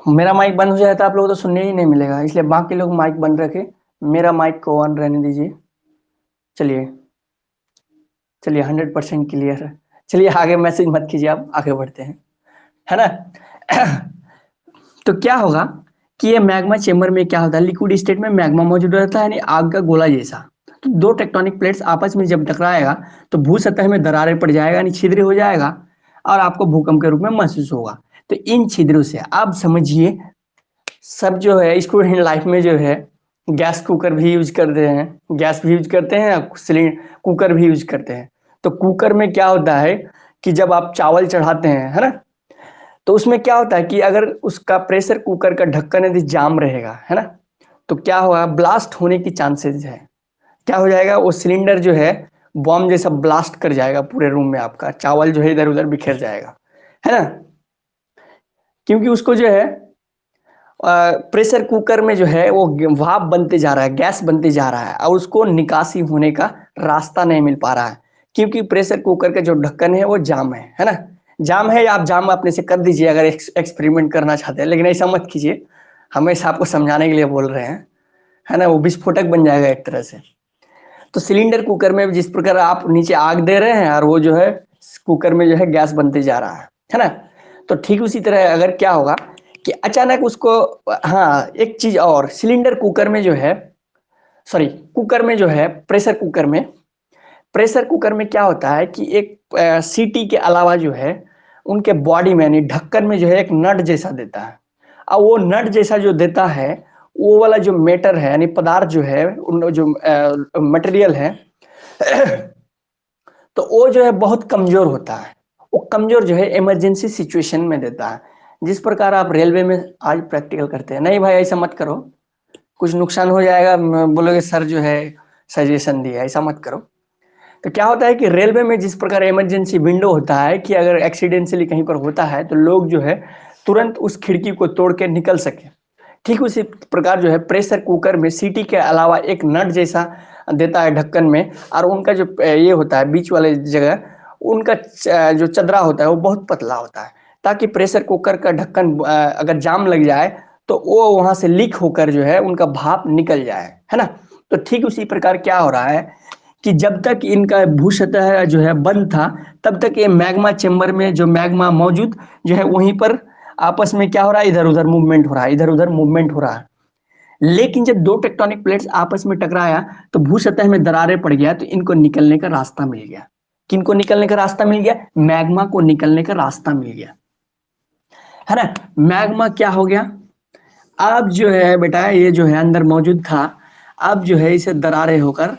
मेरा माइक बंद हो जाए तो आप लोगों को तो सुनने ही नहीं मिलेगा, इसलिए बाकी लोग माइक बंद रखे, मेरा माइक को ऑन रहने दीजिए। चलिए चलिए 100% क्लियर है। चलिए आगे मैसेज मत कीजिए, आप आगे बढ़ते हैं, है ना। तो क्या होगा कि ये मैग्मा चेम्बर में क्या होता है, लिक्विड स्टेट में मैग्मा मौजूद रहता है, यानी आग का गोला जैसा। तो दो टेक्टोनिक प्लेट्स आपस में जब टकराएगा, तो भू सतह में दरारें पड़ जाएगा, यानी छिद्र हो जाएगा, और आपको भूकंप के रूप में महसूस होगा। तो इन छिद्रों से आप समझिए, सब जो है स्टूडेंट लाइफ में जो है गैस कुकर भी यूज करते हैं, गैस भी यूज करते हैं, सिलेंडर कुकर भी यूज करते हैं। तो कुकर में क्या होता है कि जब आप चावल चढ़ाते हैं, है ना, तो उसमें क्या होता है कि अगर उसका प्रेशर कुकर का ढक्कन यदि जाम रहेगा, है ना, तो क्या होगा, ब्लास्ट होने की चांसेस है। क्या हो जाएगा, वो सिलेंडर जो है बॉम्ब जैसा ब्लास्ट कर जाएगा पूरे रूम में, आपका चावल जो है इधर उधर बिखर जाएगा, है ना। क्योंकि उसको जो है प्रेशर कुकर में जो है वो भाप बनते जा रहा है, गैस बनते जा रहा है, और उसको निकासी होने का रास्ता नहीं मिल पा रहा है, क्योंकि प्रेशर कुकर का जो ढक्कन है वो जाम है ना। जाम है, या आप जाम अपने से कर दीजिए अगर एक्सपेरिमेंट करना चाहते हैं, लेकिन ऐसा मत कीजिए, हमेशा आपको समझाने के लिए बोल रहे हैं, है ना, वो विस्फोटक बन जाएगा एक तरह से। तो सिलेंडर कुकर में जिस प्रकार आप नीचे आग दे रहे हैं और वो जो है कुकर में जो है गैस बनते जा रहा है ना। तो ठीक उसी तरह अगर क्या होगा कि अचानक उसको, हाँ एक चीज और, सिलेंडर कुकर में जो है, सॉरी कुकर में जो है, प्रेशर कुकर में क्या होता है कि एक सीटी के अलावा जो है उनके बॉडी में यानी ढक्कन में जो है एक नट जैसा देता है। अब वो नट जैसा जो देता है वो वाला जो मेटर है यानी पदार्थ जो है, उन जो मटेरियल है तो वो जो है बहुत कमजोर होता है। वो कमजोर जो है इमरजेंसी सिचुएशन में देता है। जिस प्रकार आप रेलवे में आज प्रैक्टिकल करते हैं, नहीं भाई ऐसा मत करो, कुछ नुकसान हो जाएगा, बोलोगे सर जो है सजेशन दिया, ऐसा मत करो। तो क्या होता है कि रेलवे में जिस प्रकार इमरजेंसी विंडो होता है कि अगर एक्सीडेंटली कहीं पर होता है तो लोग जो है तुरंत उस खिड़की को तोड़ के निकल सके, ठीक उसी प्रकार जो है प्रेशर कुकर में सीटी के अलावा एक नट जैसा देता है ढक्कन में, और उनका जो ये होता है बीच वाले जगह, उनका जो चदरा होता है वो बहुत पतला होता है, ताकि प्रेशर कुकर का ढक्कन अगर जाम लग जाए तो वो वहां से लीक होकर जो है उनका भाप निकल जाए, है ना। तो ठीक उसी प्रकार क्या हो रहा है कि जब तक इनका भूसतह जो है बंद था, तब तक ये मैग्मा चेम्बर में जो मैग्मा मौजूद जो है वहीं पर आपस में क्या हो रहा है, इधर उधर मूवमेंट हो रहा है, इधर उधर मूवमेंट हो रहा है। लेकिन जब दो टेक्टोनिक प्लेट्स आपस में टकराया तो भूसतह में दरारें पड़ गया, तो इनको निकलने का रास्ता मिल गया। किनको निकलने का रास्ता मिल गया? मैग्मा को निकलने का रास्ता मिल गया, है ना। मैग्मा क्या हो गया, अब जो है बेटा ये जो है अंदर मौजूद था, अब जो है इसे दरारें होकर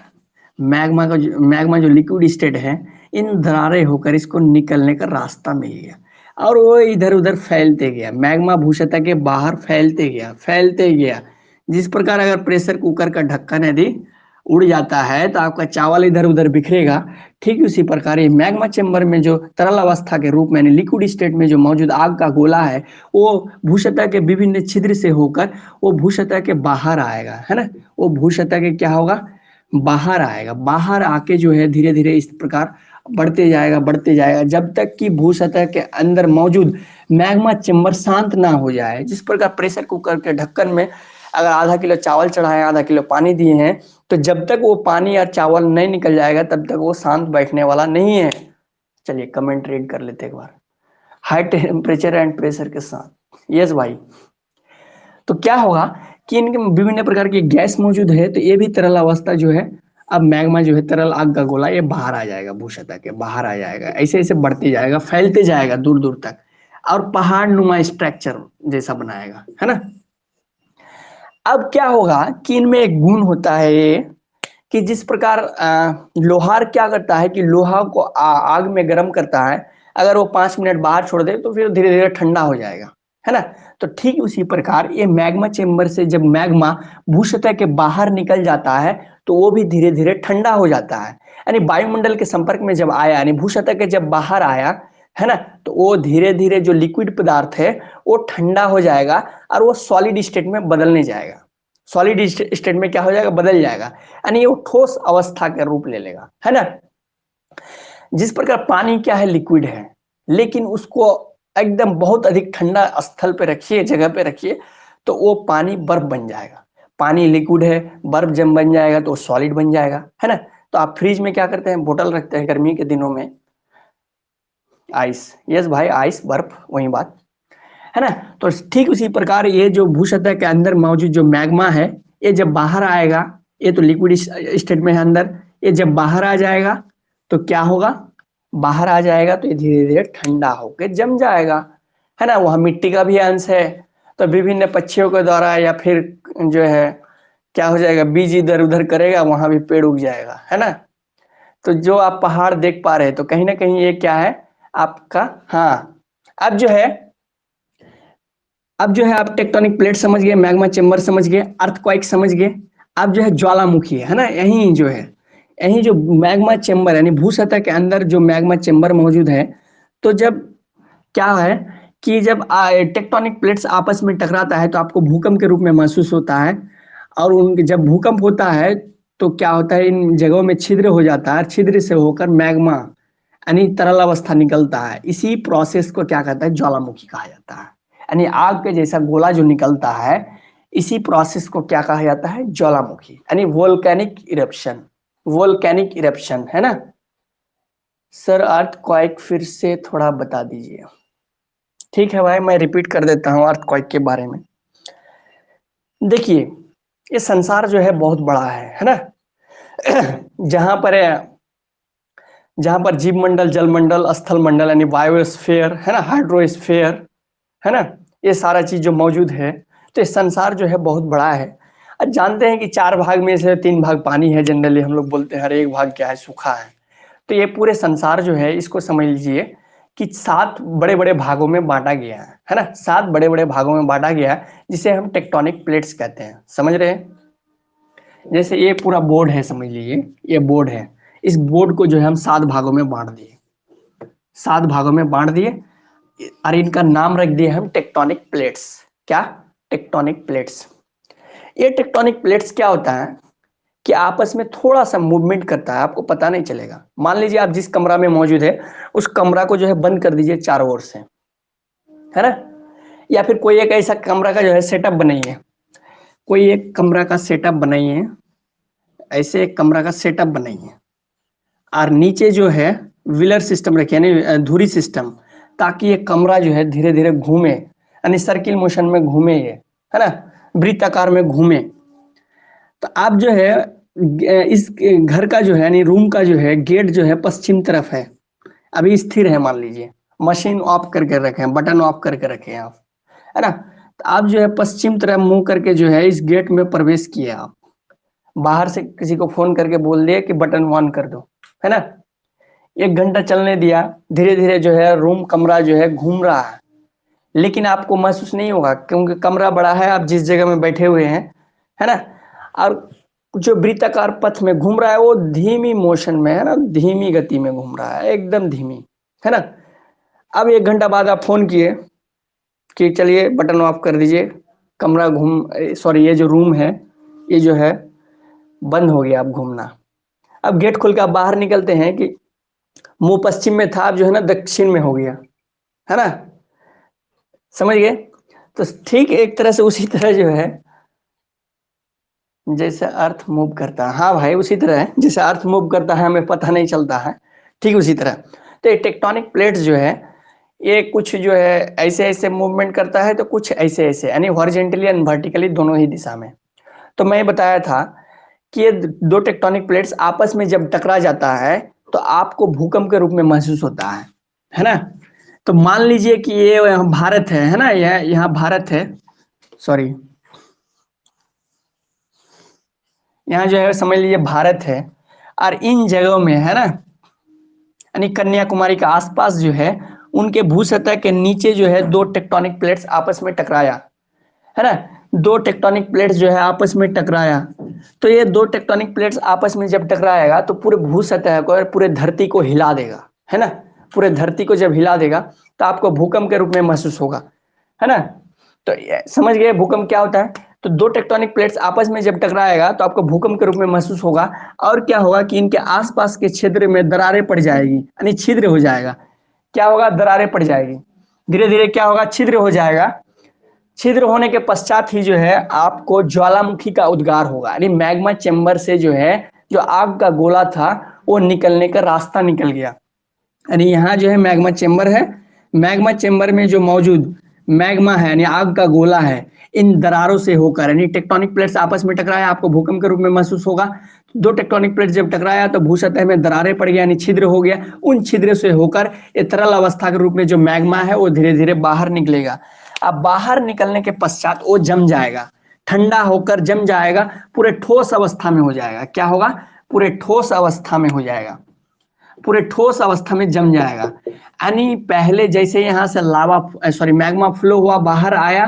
मैग्मा जो लिक्विड स्टेट है, इन दरारें होकर इसको निकलने का रास्ता मिल गया और वो इधर उधर फैलते गया, मैग्मा भूसतह के बाहर फैलते गया। जिस प्रकार अगर प्रेशर कुकर का ढक्कन यदि उड़ जाता है तो आपका चावल इधर उधर बिखरेगा, ठीक उसी प्रकार ये मैग्मा चेम्बर में जो तरल अवस्था के रूप में यानी लिक्विड स्टेट में जो मौजूद आग का गोला है, वो भूसतह के विभिन्न छिद्र से होकर वो भूसतह के बाहर आएगा, है ना। वो भूसतह के क्या होगा, बाहर आएगा, बाहर आके जो है धीरे धीरे इस प्रकार बढ़ते जाएगा जब तक कि भूसतह के अंदर मौजूद मैग्मा चेम्बर शांत ना हो जाए। जिस प्रकार प्रेशर कुकर के ढक्कन में अगर आधा किलो चावल चढ़ाए, आधा किलो पानी दिए हैं, तो जब तक वो पानी या चावल नहीं निकल जाएगा तब तक वो शांत बैठने वाला नहीं है। चलिए कमेंट रीड कर लेते एक बार। हाई टेम्परेचर एंड प्रेशर के साथ, यस भाई। तो क्या होगा कि इनके विभिन्न प्रकार की गैस मौजूद है, तो ये भी तरल अवस्था जो है, अब मैग्मा जो है तरल आग का गोला, ये बाहर आ जाएगा, भूसतह के बाहर आ जाएगा, ऐसे ऐसे बढ़ते जाएगा, फैलते जाएगा दूर दूर तक और पहाड़ नुमा स्ट्रक्चर जैसा बनाएगा, है ना। अब क्या होगा कि इनमें एक गुण होता है ये कि जिस प्रकार लोहार क्या करता है कि लोहा को आग में गर्म करता है, अगर वो 5 मिनट बाहर छोड़ दे तो फिर धीरे धीरे ठंडा हो जाएगा, है ना। तो ठीक उसी प्रकार ये मैग्मा चेम्बर से जब मैग्मा भूसतह के बाहर निकल जाता है तो वो भी धीरे धीरे ठंडा हो जाता है, यानी वायुमंडल के संपर्क में जब आया, यानी भूसतह के जब बाहर आया, है ना, तो वो धीरे धीरे जो लिक्विड पदार्थ है वो ठंडा हो जाएगा और वो सॉलिड स्टेट में बदलने जाएगा। सॉलिड स्टेट में क्या हो जाएगा, बदल जाएगा, यानी वो ठोस अवस्था का रूप ले लेगा, है ना। जिस प्रकार पानी क्या है, लिक्विड है, लेकिन उसको एकदम बहुत अधिक ठंडा स्थल पे रखिए, जगह पे रखिए, तो वो पानी बर्फ बन जाएगा। पानी लिक्विड है, बर्फ जब बन जाएगा तो सॉलिड बन जाएगा, है ना। तो आप फ्रिज में क्या करते हैं, बोतल रखते हैं गर्मी के दिनों में, आइस, यस भाई, आइस बर्फ वही बात, है ना। तो ठीक उसी प्रकार ये जो भूसतह के अंदर मौजूद जो मैग्मा है, ये जब बाहर आएगा, ये तो लिक्विड स्टेट में है अंदर, ये जब बाहर आ जाएगा तो क्या होगा, बाहर आ जाएगा तो ये धीरे धीरे ठंडा होकर जम जाएगा, है ना। वहां मिट्टी का भी अंश है, तो विभिन्न पक्षियों के द्वारा या फिर जो है क्या हो जाएगा, बीज इधर उधर करेगा, वहां भी पेड़ उग जाएगा, है ना। तो जो आप पहाड़ देख पा रहे हैं तो कहीं ना कहीं ये क्या है आपका, हाँ। अब जो है, अब जो है आप टेक्टोनिक प्लेट समझ गए, मैग्मा चेम्बर समझ गए, अर्थक्वेक समझ गए। अब जो है ज्वालामुखी है ना, यही जो है, यही जो मैग्मा चेम्बर यानी भूसतह के अंदर जो मैग्मा चेम्बर मौजूद है, तो जब क्या है कि जब टेक्टोनिक प्लेट्स आपस में टकराता है तो आपको भूकंप के रूप में महसूस होता है, और उन जब भूकंप होता है तो क्या होता है, इन जगहों में छिद्र हो जाता है, छिद्र से होकर मैग्मा यानी तरल अवस्था निकलता है। इसी प्रोसेस को क्या कहता है, ज्वालामुखी कहा जाता है, यानी आग के जैसा गोला जो निकलता है, इसी प्रोसेस को क्या कहा जाता है, ज्वालामुखी यानी वोल्केनिक इरप्शन। वोल्केनिक इरप्शन, है ना। सर अर्थक्वेक फिर से थोड़ा बता दीजिए। ठीक है भाई, मैं रिपीट कर देता हूँ अर्थक्वेक के बारे में। देखिए, ये संसार जो है बहुत बड़ा है ना। जहां पर जीव मंडल, जल मंडल, स्थल मंडल यानी बायोस्फीयर है ना, हाइड्रोस्फीयर है ना, ये सारा चीज जो मौजूद है, तो ये संसार जो है बहुत बड़ा है। अब जानते हैं कि 4 भाग में से 3 भाग पानी है, जनरली हम लोग बोलते हैं, हर एक भाग क्या है, सूखा है। तो ये पूरे संसार जो है, इसको समझ लीजिए कि 7 बड़े बड़े भागों में बांटा गया है ना, 7 बड़े बड़े भागों में बांटा गया है, जिसे हम टेक्टोनिक प्लेट्स कहते हैं। समझ रहे हैं। जैसे ये पूरा बोर्ड है, समझ लीजिए ये बोर्ड है, इस बोर्ड को जो है हम 7 भागों में बांट दिए, 7 भागों में बांट दिए, और इनका नाम रख दिए हम टेक्टोनिक प्लेट्स। क्या? Tectonic plates. ये टेक्टोनिक प्लेट्स क्या होता है कि आपस में थोड़ा सा मूवमेंट करता है, आपको पता नहीं चलेगा। मान लीजिए आप जिस कमरा में मौजूद है, उस कमरा को जो है बंद कर दीजिए चारों ओर से, है ना। या फिर कोई एक ऐसा कमरा का जो है सेटअप बनाइए, कोई एक कमरा का सेटअप बनाइए, ऐसे एक कमरा का सेटअप बनाइए, और नीचे जो है व्हीलर सिस्टम रखिए, यानी धुरी सिस्टम, ताकि ये कमरा जो है धीरे धीरे घूमे, यानी सर्किल मोशन में घूमे, ये है ना, वृत्ताकार में घूमे। तो आप जो है इस घर का जो है, यानी रूम का जो है गेट जो है पश्चिम तरफ है, अभी स्थिर है, मान लीजिए मशीन ऑफ करके रखे हैं, बटन ऑफ करके रखे हैं आप, है ना। तो आप जो है पश्चिम तरफ मुंह करके जो है इस गेट में प्रवेश किए आप, बाहर से किसी को फोन करके बोल दिए कि बटन ऑन कर दो, है ना। 1 घंटा चलने दिया, धीरे धीरे जो है रूम कमरा जो है घूम रहा है, लेकिन आपको महसूस नहीं होगा, क्योंकि कमरा बड़ा है, आप जिस जगह में बैठे हुए हैं, है ना। और जो वृत्ताकार पथ में घूम रहा है वो धीमी मोशन में है ना, धीमी गति में घूम रहा है, एकदम धीमी, है ना। अब 1 घंटा बाद आप फोन किए कि चलिए बटन ऑफ कर दीजिए, कमरा सॉरी, ये जो रूम है ये जो है बंद हो गया, अब घूमना। अब गेट खोल के आप बाहर निकलते हैं कि मुंह पश्चिम में था, अब जो है ना दक्षिण में हो गया, है ना। समझ गए। तो ठीक एक तरह से उसी तरह जो है, जैसे अर्थ मूव करता है, हाँ भाई उसी तरह है, जैसे अर्थ मूव करता है हमें पता नहीं चलता है, ठीक उसी तरह। तो ये टेक्टोनिक प्लेट्स जो है, ये कुछ जो है ऐसे ऐसे मूवमेंट करता है, तो कुछ ऐसे ऐसे, यानी हॉरिजेंटली एंड वर्टिकली दोनों ही दिशा में। तो मैं बताया था कि ये 2 टेक्टोनिक प्लेट्स आपस में जब टकरा जाता है, तो आपको भूकंप के रूप में महसूस होता है ना। तो मान लीजिए कि ये यहाँ भारत है ना, यह यहाँ भारत है, सॉरी, यहाँ जो है समझ लीजिए भारत है, और इन जगहों में है ना, यानी कन्याकुमारी के आसपास जो है, उनके भूसतह के नीचे जो है 2 टेक्टोनिक प्लेट्स आपस में टकराया, है ना। 2 टेक्टोनिक प्लेट्स जो है आपस में टकराया, तो ये 2 टेक्टोनिक प्लेट्स आपस में जब टकराएगा तो पूरे भूसतह को और पूरे धरती को हिला देगा, है ना। पूरे धरती को जब हिला देगा तो आपको भूकंप के रूप में महसूस होगा, है ना। तो समझ गए भूकंप क्या होता है। तो 2 टेक्टोनिक प्लेट्स आपस में जब टकराएगा तो आपको भूकंप के रूप में महसूस होगा, और क्या होगा कि इनके आसपास के क्षेत्र में दरारें पड़ जाएगी, यानी छिद्र हो जाएगा। क्या होगा? दरारें पड़ जाएगी, धीरे धीरे क्या होगा, छिद्र हो जाएगा। छिद्र होने के पश्चात ही जो है आपको ज्वालामुखी का उद्गार होगा, यानी मैग्मा चेंबर से जो है, जो आग का गोला था वो निकलने का रास्ता निकल गया, यानी यहाँ जो है मैग्मा चेंबर है, मैग्मा चेंबर में जो मौजूद मैग्मा है यानी आग का गोला है, इन दरारों से होकर, यानी टेक्टोनिक प्लेट्स आपस में टकराया, आपको भूकंप के रूप में महसूस होगा। 2 टेक्टोनिक प्लेट्स जब टकराया तो भूसतह में दरारें पड़ गया, यानी छिद्र हो गया, उन छिद्र से होकर ये तरल अवस्था के रूप में जो मैग्मा है वो धीरे धीरे बाहर निकलेगा। अब बाहर निकलने के पश्चात वो जम जाएगा, ठंडा होकर जम जाएगा, पूरे ठोस अवस्था में हो जाएगा। क्या होगा? पूरे ठोस अवस्था में हो जाएगा, पूरे ठोस अवस्था में जम जाएगा। यानी पहले जैसे यहाँ से लावा सॉरी मैग्मा फ्लो हुआ, बाहर आया,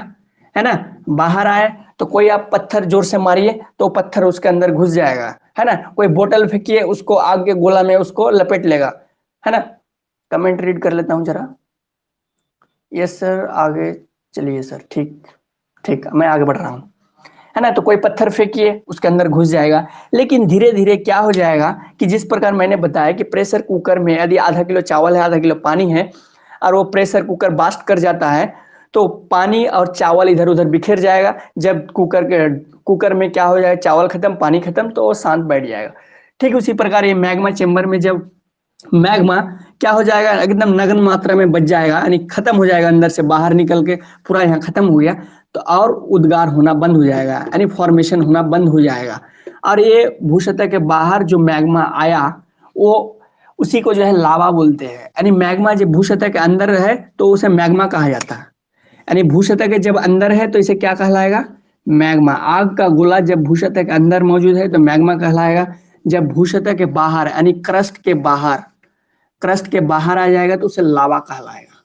है ना, बाहर आए तो कोई आप पत्थर जोर से मारिए तो पत्थर उसके अंदर घुस जाएगा, है ना। कोई बोतल फेंकिए, उसको आग के गोला में उसको लपेट लेगा, है ना। कमेंट रीड कर लेता हूँ जरा। यस सर, आगे चलिए सर, ठीक ठीक, मैं आगे बढ़ रहा हूँ, है ना। तो कोई पत्थर फेंकिए, उसके अंदर घुस जाएगा। लेकिन धीरे धीरे क्या हो जाएगा कि जिस प्रकार मैंने बताया कि प्रेशर कुकर में यदि आधा किलो चावल है, आधा किलो पानी है, और वो प्रेशर कुकर बास्ट कर जाता है, तो पानी और चावल इधर उधर बिखर जाएगा। जब कुकर में क्या हो जाए, चावल खत्म पानी खत्म, तो वो शांत बैठ जाएगा। ठीक उसी प्रकार ये मैग्मा चेंबर में जब मैग्मा क्या हो जाएगा, एकदम नगण्य मात्रा में बच जाएगा, यानी खत्म हो जाएगा, अंदर से बाहर निकल के पूरा यहाँ खत्म हो गया, तो और उद्गार होना बंद हो जाएगा, यानी फॉर्मेशन होना बंद हो जाएगा। और ये भूसतह के बाहर जो मैग्मा आया वो उसी को जो है लावा बोलते हैं। यानी मैग्मा जब भूसतह के अंदर है तो उसे मैग्मा कहा जाता है। यानी भूसतह के जब अंदर है तो इसे क्या कहलाएगा, मैग्मा। आग का गोला जब भूसतह के अंदर मौजूद है तो मैग्मा कहलाएगा। जब भूसतह के बाहर यानी क्रस्ट के बाहर आ जाएगा तो उसे लावा कहलाएगा,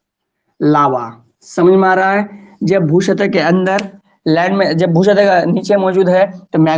लावा। समझ में आ रहा है? जब भूसतह के अंदर लैंड में, जब भूसतह का नीचे मौजूद है तो मैग्मा